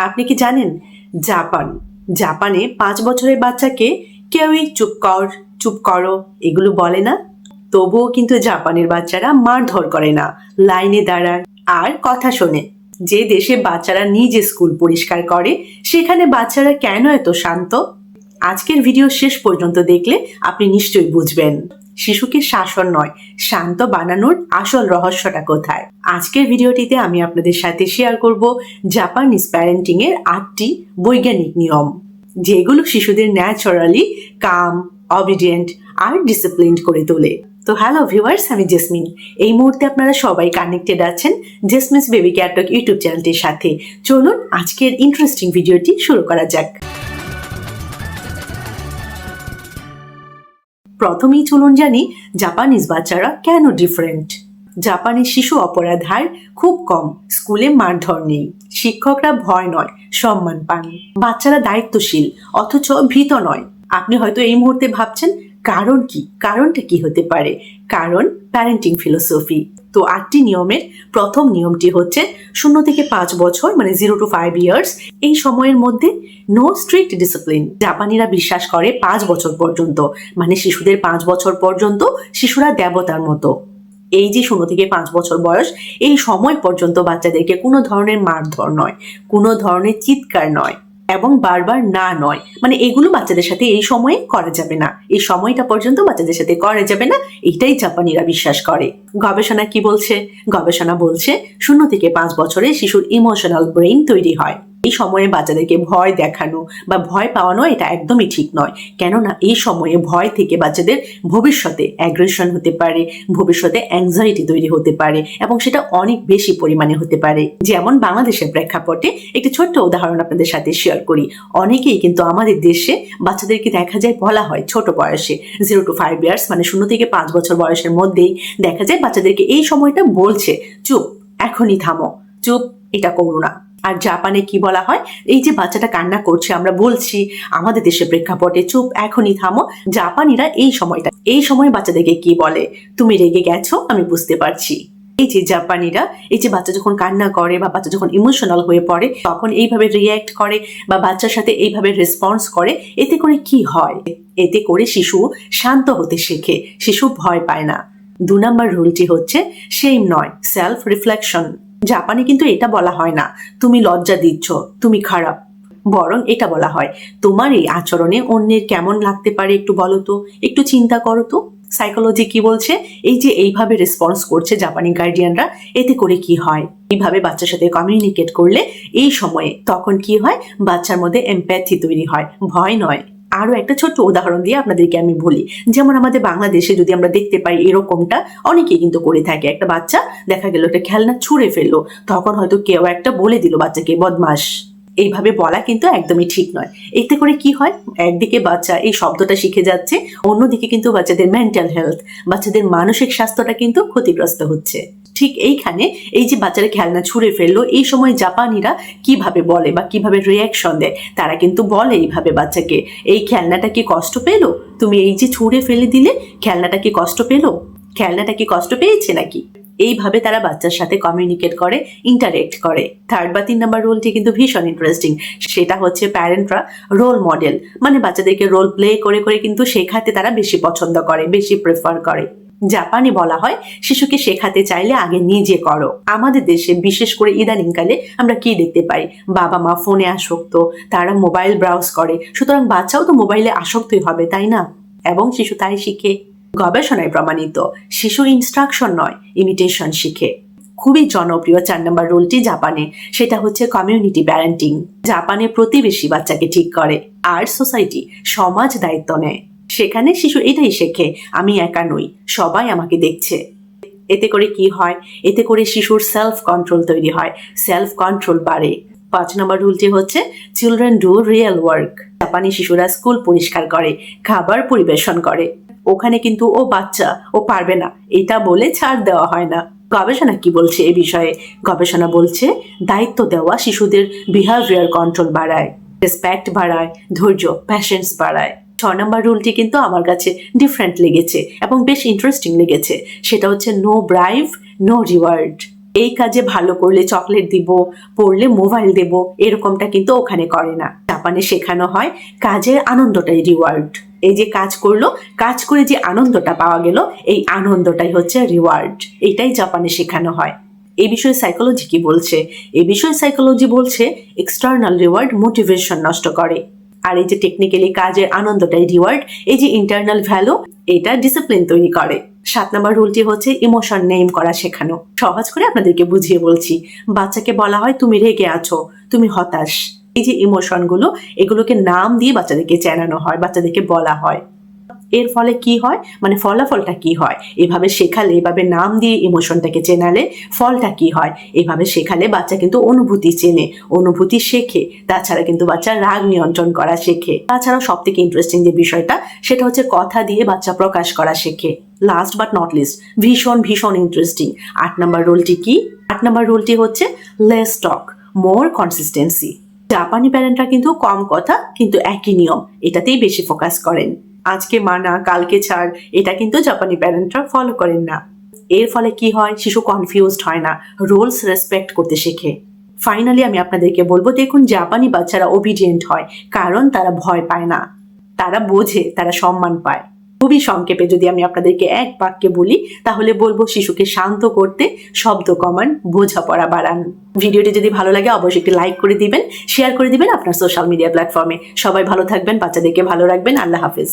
আপনি কি জানেন জাপানে 5 বছরের বাচ্চাকে কেউই চুপ কর, চুপ করো এগুলো বলে না। তবুও কিন্তু জাপানের বাচ্চারা মারধর করে না, লাইনে দাঁড়ায় আর কথা শোনে। যে দেশে বাচ্চারা নিজে স্কুল পরিষ্কার করে সেখানে বাচ্চারা কেন এত শান্ত? আজকের ভিডিও শেষ পর্যন্ত দেখলে আপনি নিশ্চয়ই বুঝবেন শিশুকে শাসন নয়, শান্ত বানানোর আসল রহস্যটা কোথায়। আজকের ভিডিওটিতে আমি আপনাদের সাথে শেয়ার করব জাপানিজ প্যারেন্টিং এর 8টি বৈজ্ঞানিক নিয়ম, যেগুলো শিশুদের ন্যাচারালি কাম, অবিডিয়েন্ট আর ডিসিপ্লিনড করে তোলে। তো হ্যালো ভিউয়ার্স, আমি জেসমিন। এই মুহূর্তে আপনারা সবাই কানেক্টেড আছেন জেসমিনস বেবি কেয়ার টক ইউটিউব চ্যানেলটির সাথে। চলুন আজকের ইন্টারেস্টিং ভিডিওটি শুরু করা যাক। প্রথমেই চলুন জানি জাপানিজ বাচ্চারা কেন ডিফারেন্ট। জাপানের শিশু অপরাধ হার খুব কম, স্কুলে মারধর নেই, শিক্ষকরা ভয় নয় সম্মান পান, বাচ্চারা দায়িত্বশীল অথচ ভীত নয়। আপনি হয়তো এই মুহূর্তে ভাবছেন কারণটা কি হতে পারে? কারণ প্যারেন্টিং ফিলোসফি। তো 8টি নিয়মের প্রথম নিয়মটি হচ্ছে 0 থেকে 5 বছর মানে 0 to 5 ইয়ার্স এই সময়ের মধ্যে নো স্ট্রিক্ট ডিসিপ্লিন। জাপানিরা বিশ্বাস করে 5 বছর পর্যন্ত মানে শিশুদের 5 বছর পর্যন্ত শিশুরা দেবতার মতো। এই যে 0 থেকে 5 বছর বয়স, এই সময় পর্যন্ত বাচ্চাদেরকে কোনো ধরনের মারধর নয়, কোনো ধরনের চিৎকার নয় এবং বারবার না নয়, মানে এগুলো বাচ্চাদের সাথে এই সময়ে করা যাবে না, এই সময়টা পর্যন্ত বাচ্চাদের সাথে করা যাবে না। এটাই জাপানিরা বিশ্বাস করে। গবেষণা কি বলছে? গবেষণা বলছে 0 থেকে 5 বছরে শিশুর ইমোশনাল ব্রেইন তৈরি হয়। এই সময়ে বাচ্চাদেরকে ভয় দেখানো বা ভয় পাওয়ানো এটা একদমই ঠিক নয়, কেননা এই সময়ে ভয় থেকে বাচ্চাদের ভবিষ্যতে অ্যাগ্রেশন হতে পারে, ভবিষ্যতে অ্যাংজাইটি তৈরি হতে পারে এবং সেটা অনেক বেশি পরিমাণে হতে পারে। যেমন বাংলাদেশের প্রেক্ষাপটে একটি ছোট্ট উদাহরণ আপনাদের সাথে শেয়ার করি। অনেকেই কিন্তু আমাদের দেশে বাচ্চাদেরকে দেখা যায় বলা হয় ছোট বয়সে 0 to 5 ইয়ার্স মানে 0 থেকে 5 বছর বয়সের মধ্যেই দেখা যায় বাচ্চাদেরকে এই সময়টা বলছে চুপ, এখনই থামো, চুপ, এটা করো না। আর জাপানে কি বলা হয়? এই যে বাচ্চাটা কান্না করছে, আমরা বলছি আমাদের দেশের প্রেক্ষাপটে চুপ, এখনই থামো। জাপানিরা এই সময় বাচ্চাদেরকে কি বলে? তুমি রেগে গেছো, আমি বুঝতে পারছি। এই যে জাপানিরা এই যে বাচ্চা যখন কান্না করে বা বাচ্চা যখন ইমোশনাল হয়ে পড়ে তখন এইভাবে রিয়্যাক্ট করে বা বাচ্চার সাথে এইভাবে রেসপন্স করে, এতে করে কি হয়? এতে করে শিশু শান্ত হতে শেখে, শিশু ভয় পায় না। 2 নম্বর রুলটি হচ্ছে সেইম নয়, সেলফ রিফ্লেকশন। জাপানে কিন্তু এটা বলা হয় না তুমি লজ্জা দিচ্ছ, তুমি খারাপ, বরং এটা বলা হয় তোমার এই আচরণে অন্যের কেমন লাগতে পারে একটু বলো তো, একটু চিন্তা করো তো। সাইকোলজি কি বলছে? এই যে এইভাবে রেসপন্স করছে জাপানি গার্ডিয়ানরা, এতে করে কি হয়? এইভাবে বাচ্চার সাথে কমিউনিকেট করলে এই সময়ে তখন কি হয়? বাচ্চার মধ্যে এমপ্যাথি তৈরি হয়, ভয় নয়। আরো একটা ছোট্ট উদাহরণ দিয়ে আপনাদেরকে আমি বলি। যেমন আমাদের বাংলাদেশে যদি আমরা দেখতে পাই এরকমটা অনেকেই কিন্তু করে থাকে, একটা বাচ্চা দেখা গেল একটা খেলনা ছুঁড়ে ফেললো, তখন হয়তো কেউ একটা বলে দিল বাচ্চাকে বদমাস। এইভাবে বলা কিন্তু একদমই ঠিক নয়। এতে করে কি হয়? একদিকে বাচ্চা এই শব্দটা শিখে যাচ্ছে, অন্যদিকে কিন্তু বাচ্চাদের মেন্টাল হেলথ, বাচ্চাদের মানসিক স্বাস্থ্যটা কিন্তু ক্ষতিগ্রস্ত হচ্ছে। ঠিক এইখানে এই যে বাচ্চারা খেলনা ছুঁড়ে ফেললো, এই সময় জাপানিরা কিভাবে বলে বা কিভাবে রিয়াকশন দেয়? তারা কিন্তু বলে এইভাবে বাচ্চাকে, এই খেলনাটা কি কষ্ট পেলো? তুমি এই যে ছুঁড়ে ফেলে দিলে, খেলনাটা কি কষ্ট পেলো? খেলনাটা কি কষ্ট পেয়েছে নাকি? এইভাবে তারা বাচ্চার সাথে কমিউনিকেট করে, ইন্টারেক্ট করে। 3rd বা 3 নম্বর রোলটি কিন্তু ভীষণ ইন্টারেস্টিং। সেটা হচ্ছে প্যারেন্টরা রোল মডেল, মানে বাচ্চাদেরকে রোল প্লে করে করে কিন্তু শেখাতে তারা বেশি পছন্দ করে, বেশি প্রেফার করে। জাপানে বলা হয় শিশুকে শেখাতে চাইলে আগে নিজে করো। আমাদের দেশে বিশেষ করে ইদানিংকালে আমরা কি দেখতে পাই? বাবা মা ফোনে আসক্ত, তারা মোবাইল ব্রাউজ করে, সুতরাং বাচ্চাও তো মোবাইলে আসক্তই হবে, তাই না? এবং শিশু তাই শিখে। গবেষণায় প্রমাণিত শিশু ইনস্ট্রাকশন নয়, ইমিটেশন শিখে। খুবই জনপ্রিয় 4 নম্বর রুলটি জাপানে, সেটা হচ্ছে কমিউনিটি প্যারেন্টিং। জাপানে প্রতিবেশী বাচ্চাকে ঠিক করে আর সোসাইটি, সমাজ দায়িত্ব নেয়। সেখানে শিশু এটাই শেখে, আমি একা নই, সবাই আমাকে দেখছে। এতে করে কি হয়? এতে করে শিশুর সেলফ কন্ট্রোল তৈরি হয়, সেলফ কন্ট্রোল বাড়ে। 5 নম্বর রুলটি হচ্ছে চিলড্রেন ডু রিয়েল ওয়ার্ক। জাপানি শিশুরা স্কুল পরিষ্কার করে, খাবার পরিবেশন করে। ওখানে কিন্তু ও বাচ্চা, ও পারবে না এটা বলে ছাড় দেওয়া হয় না। গবেষণা কি বলছে এ বিষয়ে? গবেষণা বলছে দায়িত্ব দেওয়া শিশুদের বিহেভিয়ার কন্ট্রোল বাড়ায়, রেসপেক্ট বাড়ায়, ধৈর্য, প্যাশেন্স বাড়ায়। 6 নম্বর রুলটি কিন্তু আমার কাছে ডিফারেন্ট লেগেছে এবং বেশ ইন্টারেস্টিং লেগেছে। সেটা হচ্ছে নো ব্রাইভ, নো রিওয়ার্ড। এই কাজে ভালো করলে চকলেট দিব, পড়লে মোবাইল দেব, এরকমটা কিন্তু ওখানে করে না। জাপানে শেখানো হয় কাজের আনন্দটাই রিওয়ার্ড। এই যে কাজ করলো, কাজ করে যে আনন্দটা পাওয়া গেল, এই আনন্দটাই হচ্ছে রিওয়ার্ড। এটাই জাপানে শেখানো হয়। এই বিষয়ে সাইকোলজি কি বলছে? এই বিষয়ে সাইকোলজি বলছে এক্সটার্নাল রিওয়ার্ড মোটিভেশন নষ্ট করে, আর এই যে টেকনিক্যালি কাজের আনন্দটাই রিওয়ার্ড, এই যে ইন্টারনাল ভ্যালু, এটা ডিসিপ্লিন তৈরি করে। 7 নম্বর রুলটি হচ্ছে ইমোশন নেম করা শেখানো। সহজ করে আপনাদেরকে বুঝিয়ে বলছি। বাচ্চাকে বলা হয় তুমি রেগে আছো, তুমি হতাশ। এই যে ইমোশনগুলো, এগুলোকে নাম দিয়ে বাচ্চাদেরকে চেনানো হয়, বাচ্চাদেরকে বলা হয়। এর ফলে কি হয়, মানে ফলাফলটা কি হয়, এভাবে শেখালে, এভাবে নাম দিয়ে ইমোশনটাকে চেনালে ফলটা কি হয়, এভাবে শেখালে বাচ্চা কিন্তু অনুভূতি চেনে, অনুভূতি শেখে। তাছাড়া কিন্তু বাচ্চা রাগ নিয়ন্ত্রণ করা শেখে। তাছাড়াও সব থেকে ইন্টারেস্টিং যে বিষয়টা, সেটা হচ্ছে কথা দিয়ে বাচ্চা প্রকাশ করা শেখে। লাস্ট বাট নট লিস্ট, ভীষণ ভীষণ ইন্টারেস্টিং 8 নম্বর রুলটি কি? 8 নম্বর রুলটি হচ্ছে লেস টক মোর কনসিস্টেন্সি। জাপানি প্যারেন্টরা কিন্তু কম কথা কিন্তু একই নিয়ম, এটাতেই বেশি ফোকাস করেন। আজকে মানা কালকে ছাড়, এটা কিন্তু জাপানি প্যারেন্টরা ফলো করেন না। এর ফলে কি হয়, শিশু কনফিউজড হয় না, রুলস রেসপেক্ট করতে শেখে। ফাইনালি আমি আপনাদেরকে বলবো, দেখুন জাপানি বাচ্চারা ওবিডিয়েন্ট হয় কারণ তারা ভয় পায় না, তারা বোঝে, তারা সম্মান পায়। খুবই সংক্ষেপে যদি আমি আপনাদেরকে এক বাক্যে বলি, তাহলে বলবো শিশুকে শান্ত করতে শব্দ কমান, বোঝাপড়া বাড়ান। ভিডিওটি যদি ভালো লাগে অবশ্যই একটি লাইক করে দিবেন, শেয়ার করে দিবেন আপনার সোশ্যাল মিডিয়া প্ল্যাটফর্মে। সবাই ভালো থাকবেন, বাচ্চাদেরকে ভালো রাখবেন। আল্লাহ হাফিজ।